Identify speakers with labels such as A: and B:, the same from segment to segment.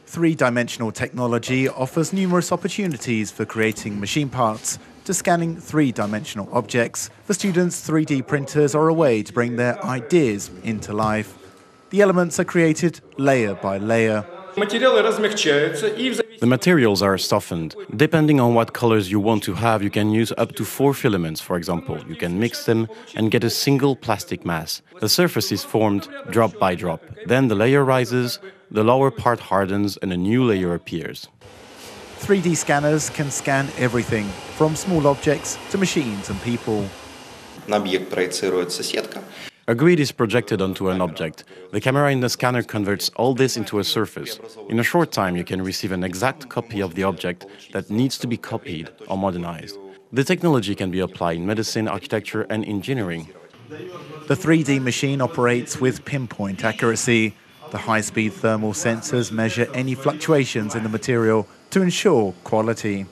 A: Three-dimensional technology offers numerous opportunities for creating machine parts to scanning three-dimensional objects. For students, 3D printers are a way to bring their ideas into life. The elements are created layer by layer.
B: The materials are softened. Depending on what colors you want to have, you can use up to 4 filaments, for example. You can mix them and get a single plastic mass. The surface is formed drop by drop. Then the layer rises, the lower part hardens, and a new layer appears.
A: 3D scanners can scan everything, from small objects to machines and people.
B: A grid is projected onto an object. The camera in the scanner converts all this into a surface. In a short time, you can receive an exact copy of the object that needs to be copied or modernized. The technology can be applied in medicine, architecture, and engineering.
A: The 3D machine operates with pinpoint accuracy. The high-speed thermal sensors measure any fluctuations in the material to ensure quality.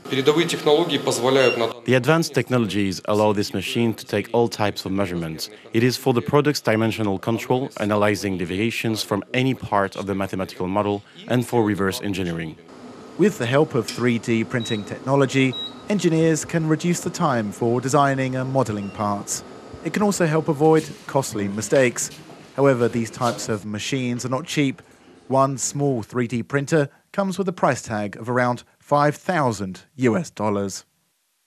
B: The advanced technologies allow this machine to take all types of measurements. It is for the product's dimensional control, analyzing deviations from any part of the mathematical model, and for reverse engineering.
A: With the help of 3D printing technology, engineers can reduce the time for designing and modeling parts. It can also help avoid costly mistakes. However, these types of machines are not cheap. One small 3D printer comes with a price tag of around $5,000 US.